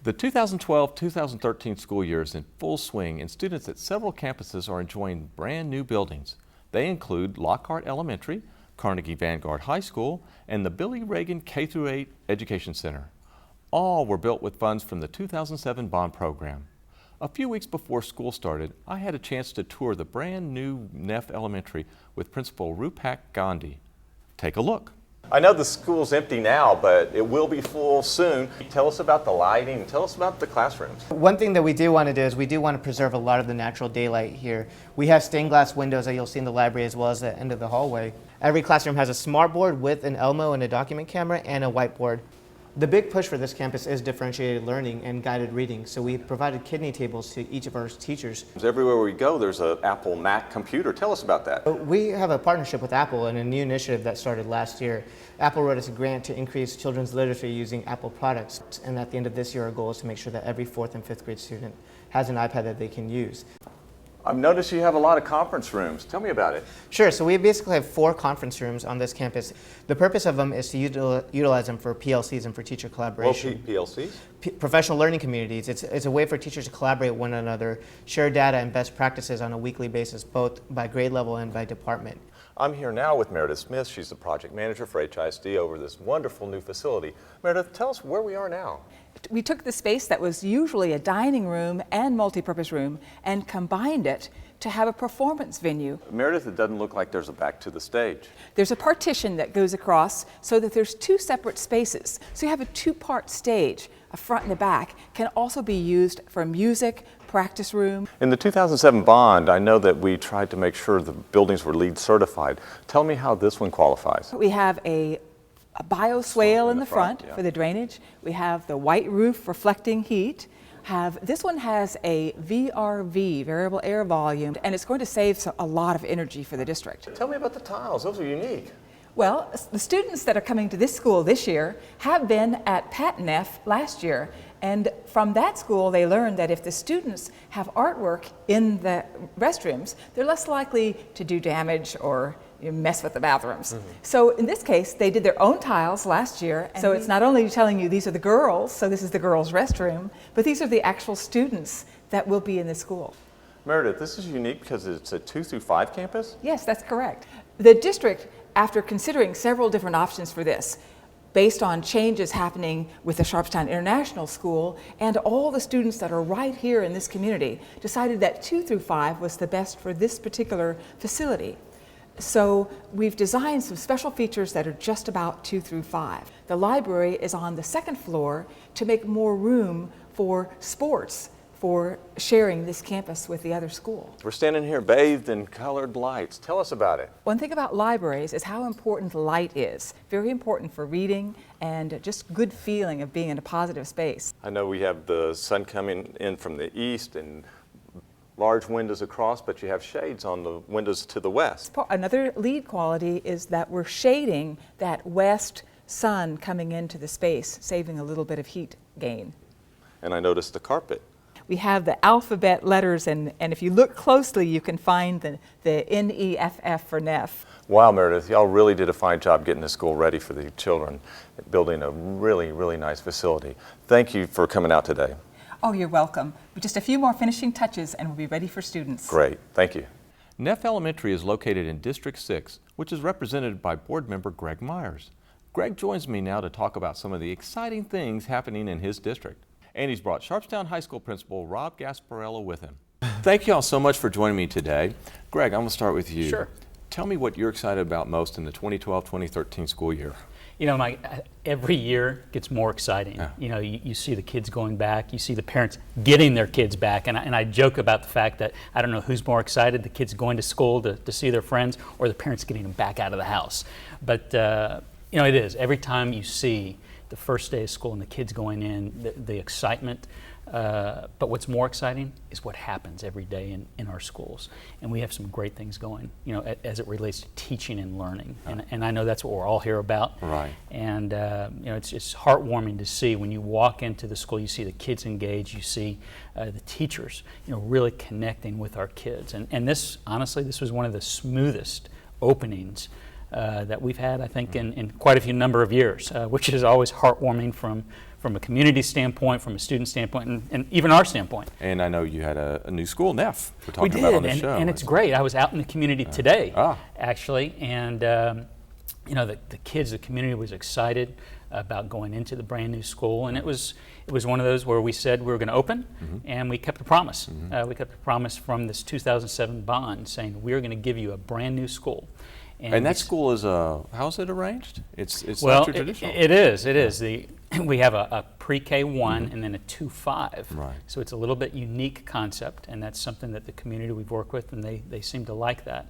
The 2012-2013 school year is in full swing, and students at several campuses are enjoying brand new buildings. They include Lockhart Elementary, Carnegie Vanguard High School, and the Billy Reagan K-8 Education Center. All were built with funds from the 2007 bond program. A few weeks before school started, I had a chance to tour the brand new Neff Elementary with Principal Rupak Gandhi. Take a look. I know the school's empty now, but it will be full soon. Tell us about the lighting. Tell us about the classrooms. One thing that we do want to do is we do want to preserve a lot of the natural daylight here. We have stained glass windows that you'll see in the library as well as the end of the hallway. Every classroom has a smart board with an Elmo and a document camera and a whiteboard. The big push for this campus is differentiated learning and guided reading, so we provided kidney tables to each of our teachers. Everywhere we go, there's an Apple Mac computer. Tell us about that. We have a partnership with Apple and a new initiative that started last year. Apple wrote us a grant to increase children's literacy using Apple products, and at the end of this year, our goal is to make sure that every 4th and 5th grade student has an iPad that they can use. I've noticed you have a lot of conference rooms. Tell me about it. Sure, so we basically have 4 conference rooms on this campus. The purpose of them is to utilize them for PLCs and for teacher collaboration. Well, PLCs? Professional learning communities. It's a way for teachers to collaborate with one another, share data and best practices on a weekly basis, both by grade level and by department. I'm here now with Meredith Smith. She's the project manager for HISD over this wonderful new facility. Meredith, tell us where we are now. We took the space that was usually a dining room and multipurpose room and combined it to have a performance venue. Meredith, it doesn't look like there's a back to the stage. There's a partition that goes across so that there's 2 separate spaces. So you have a 2-part stage, a front and a back, can also be used for music, practice room. In the 2007 bond, I know that we tried to make sure the buildings were LEED certified. Tell me how this one qualifies. We have a bioswale in the front yeah, for the drainage. We have the white roof reflecting heat. This one has a VRV, variable air volume, and it's going to save a lot of energy for the district. Tell me about the tiles. Those are unique. Well, the students that are coming to this school this year have been at Pat Neff last year, and from that school they learned that if the students have artwork in the restrooms, they're less likely to do damage or mess with the bathrooms. So in this case, they did their own tiles last year. So it's not only telling you these are the girls, so this is the girls' restroom, but these are the actual students that will be in the school. Meredith, this is unique because it's a 2 through 5 campus? Yes, that's correct. The district, after considering several different options for this, based on changes happening with the Sharpstown International School and all the students that are right here in this community, decided that 2 through 5 was the best for this particular facility. So we've designed some special features that are just about 2 through 5. The library is on the 2nd floor to make more room for sports, for sharing this campus with the other school. We're standing here bathed in colored lights. Tell us about it. One thing about libraries is how important light is. Very important for reading and just good feeling of being in a positive space. I know we have the sun coming in from the east and large windows across, but you have shades on the windows to the west. Another lead quality is that we're shading that west sun coming into the space, saving a little bit of heat gain. And I noticed the carpet. We have the alphabet letters, and if you look closely, you can find the N-E-F-F for Neff. Wow, Meredith, y'all really did a fine job getting the school ready for the children, building a really, really nice facility. Thank you for coming out today. Oh, you're welcome. Just a few more finishing touches and we'll be ready for students. Great, thank you. Neff Elementary is located in District 6, which is represented by board member Greg Myers. Greg joins me now to talk about some of the exciting things happening in his district. And he's brought Sharpstown High School Principal Rob Gasparello with him. Thank you all so much for joining me today. Greg, I'm going to start with you. Sure. Tell me what you're excited about most in the 2012-2013 school year. You know, Mike, every year gets more exciting. Yeah. You know, you see the kids going back, you see the parents getting their kids back, and I joke about the fact that I don't know who's more excited, the kids going to school to see their friends or the parents getting them back out of the house. But, you know, it is. Every time you see the first day of school and the kids going in, the excitement. But what's more exciting is what happens every day in our schools. And we have some great things going, you know, as it relates to teaching and learning. And I know that's what we're all here about. Right. And, you know, it's heartwarming to see when you walk into the school, you see the kids engaged, you see the teachers, you know, really connecting with our kids. And this, honestly, this was one of the smoothest openings that we've had, I think, in quite a few number of years, which is always heartwarming from from a community standpoint, from a student standpoint, and even our standpoint. And I know you had a new school, Neff, we're We talking did, about on the show. and it's great. I was out in the community today, Ah. actually, and you know, the kids, the community was excited about going into the brand new school, and it was one of those where we said we were going to open, and we kept the promise. We kept the promise from this 2007 bond, saying we're going to give you a brand new school. And that school is how's it arranged? It's well, not your traditional. it is. It is. We have a pre-K 1 and then a 2-5. Right. So it's a little bit unique concept, and that's something that the community we've worked with, and they seem to like that.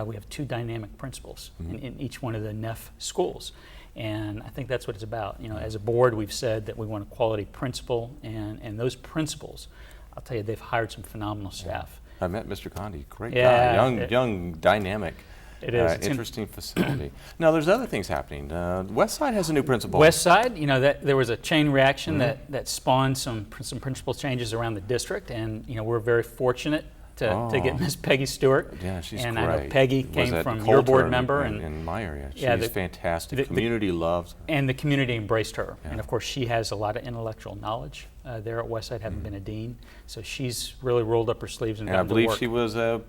We have 2 dynamic principals in each one of the Neff schools. And I think that's what it's about. You know, as a board, we've said that we want a quality principal, and those principals, I'll tell you, they've hired some phenomenal staff. I met Mr. Condi, great Yeah, guy, young, dynamic. It is. It's interesting facility. Now, there's other things happening. Westside has a new principal. West Side, you know, there was a chain reaction that spawned some principal changes around the district, and you know, we're very fortunate to get Miss Peggy Stewart. Yeah, she's and great. I know Peggy Was came at from Coulter your board member, in my area. She's Yeah, fantastic. the Community loves her. and the community embraced her. Yeah. And of course, she has a lot of intellectual knowledge there at Westside, having been a dean. So she's really rolled up her sleeves and And I gotten to believe work. she was a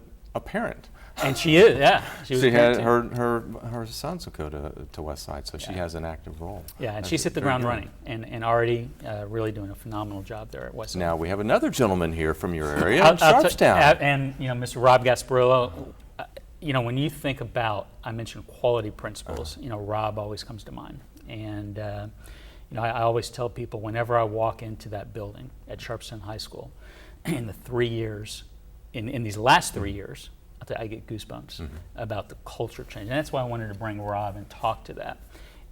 parent. And she is, yeah. She was She a had parent too. her sons will go to Westside, so she Yeah. has an active role. Yeah, and That's she's hit the very ground good. running, and already really doing a phenomenal job there at Westside. Now we have another gentleman here from your area, I'll in tell- Sharpstown. and you know, Mr. Rob Gasparillo, you know, when you think about, I mentioned quality principles, you know, Rob always comes to mind. And you know, I always tell people whenever I walk into that building at Sharpstown High School, in the 3 years, in these last 3 years, I'll tell you, I get goosebumps about the culture change, and that's why I wanted to bring Rob and talk to that.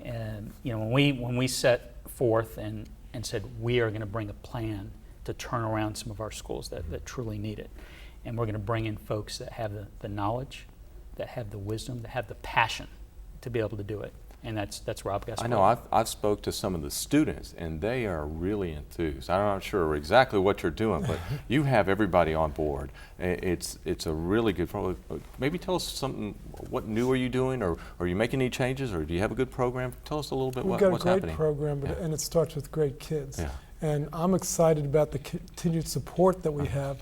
And you know, when we set forth and said we are going to bring a plan to turn around some of our schools that truly need it, and we're going to bring in folks that have the knowledge, that have the wisdom, that have the passion to be able to do it, and that's Rob Gasparillo. I know I've spoke to some of the students, and they are really enthused. I'm not sure exactly what you're doing, but you have everybody on board. It's a really good. Maybe tell us something. What new are you doing, or are you making any changes, or do you have a good program? Tell us a little bit We've got a what's great happening. program, and it starts with great kids. Yeah. And I'm excited about the continued support that we have,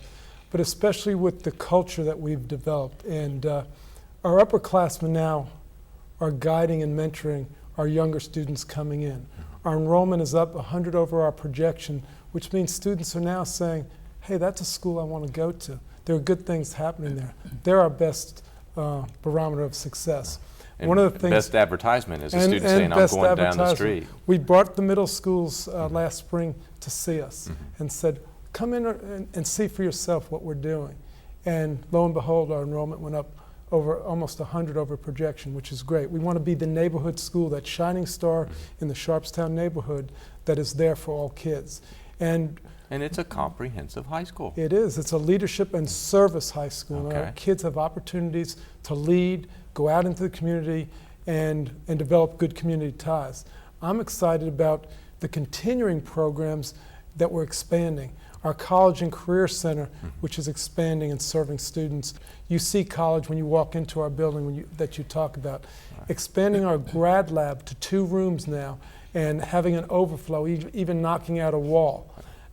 but especially with the culture that we've developed. And our upperclassmen now are guiding and mentoring our younger students coming in. Our enrollment is up 100 over our projection, which means students are now saying, hey, that's a school I want to go to. There are good things happening there. They're our best barometer of success. And one of the things, best advertisement is a and- student and saying, "I'm best going down the advertisement. street." We brought the middle schools last spring to see us and said, come in and see for yourself what we're doing. And lo and behold, our enrollment went up over almost 100 over projection, which is great. We want to be the neighborhood school, that shining star in the Sharpstown neighborhood that is there for all kids. And And it's a comprehensive high school. it is. It's a leadership and service high school. And our Okay. kids have opportunities to lead, go out into the community, and develop good community ties. I'm excited about the continuing programs that we're expanding. Our College and Career Center, which is expanding and serving students. You see college when you walk into our building that you talk about. Expanding our grad lab to 2 rooms now and having an overflow, even knocking out a wall.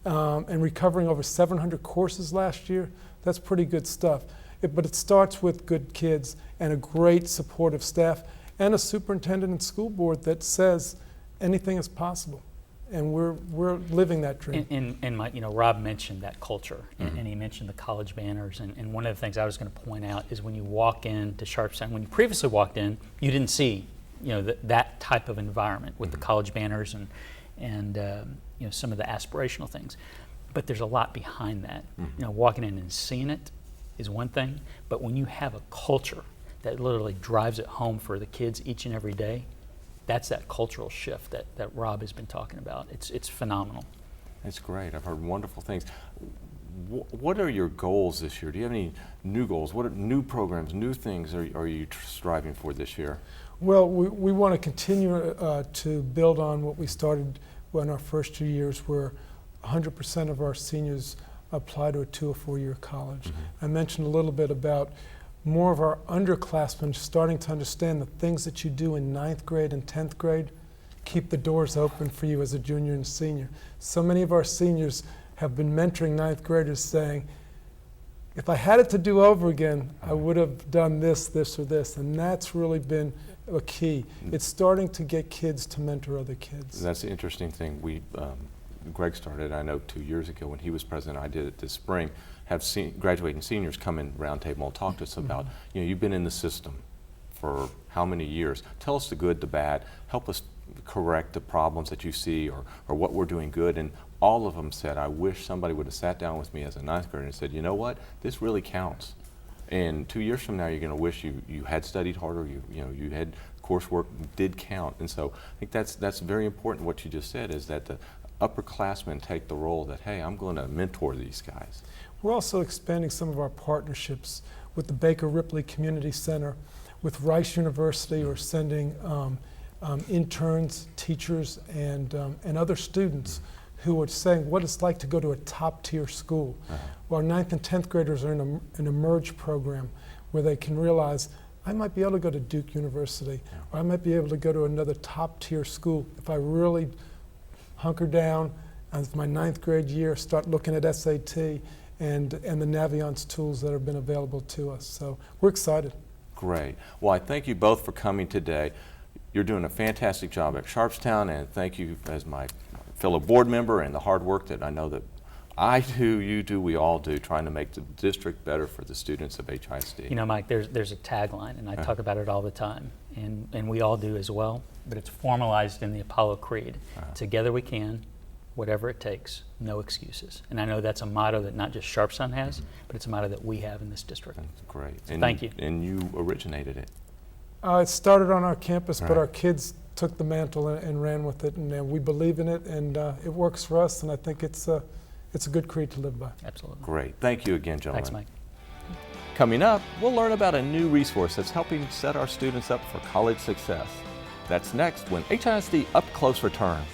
And recovering over 700 courses last year. That's pretty good stuff. But it starts with good kids and a great supportive staff and a superintendent and school board that says anything is possible. And we're living that dream. And my, you know, Rob mentioned that culture, and he mentioned the college banners. And one of the things I was going to point out is when you walk into Sharpstown, when you previously walked in, you didn't see, you know, that type of environment with the college banners and you know, some of the aspirational things. But there's a lot behind that. You know, walking in and seeing it is one thing, but when you have a culture that literally drives it home for the kids each and every day, that's that cultural shift that Rob has been talking about. It's phenomenal. It's great. I've heard wonderful things. What are your goals this year? Do you have any new goals? What are new programs, new things are you striving for this year? Well, we want to continue to build on what we started in our first 2 years, where 100% of our seniors apply to a 2 or 4 year college. I mentioned a little bit about more of our underclassmen starting to understand the things that you do in 9th grade and 10th grade keep the doors open for you as a junior and senior. So many of our seniors have been mentoring ninth graders saying, if I had it to do over again, I would have done this, this, or this. And that's really been a key. It's starting to get kids to mentor other kids. That's the interesting thing. Greg started, I know 2 years ago when he was president, I did it this spring, have graduating seniors come in round table and talk to us about, you've been in the system for how many years? Tell us the good, the bad, help us correct the problems that you see or what we're doing good. And all of them said, I wish somebody would have sat down with me as a ninth grader and said, you know what, this really counts. And 2 years from now, you're going to wish you had studied harder, you had coursework did count. And so I think that's very important what you just said, is that the upperclassmen take the role that, hey, I'm going to mentor these guys. We're also expanding some of our partnerships with the Baker Ripley Community Center, with Rice University. We're sending interns, teachers, and other students who are saying what it's like to go to a top-tier school. Well, our 9th and 10th graders are in an Emerge program where they can realize, I might be able to go to Duke University, or I might be able to go to another top-tier school if I really hunker down as my 9th grade year, start looking at SAT and the Naviance tools that have been available to us. So we're excited. Great. Well, I thank you both for coming today. You're doing a fantastic job at Sharpstown, and thank you as my fellow board member and the hard work that I know that I do, you do, we all do, trying to make the district better for the students of HISD. You know, Mike, there's a tagline, and I talk about it all the time, and we all do as well, but it's formalized in the Apollo Creed. Together we can, whatever it takes, no excuses. And I know that's a motto that not just Sharpstown has, but it's a motto that we have in this district. That's great. So thank you. And you originated it. It started on our campus, but Right. our kids took the mantle and ran with it, and we believe in it, and it works for us, and I think it's a good creed to live by. Absolutely. Great. Thank you again, gentlemen. Thanks, Mike. Coming up, we'll learn about a new resource that's helping set our students up for college success. That's next when HISD Up Close returns.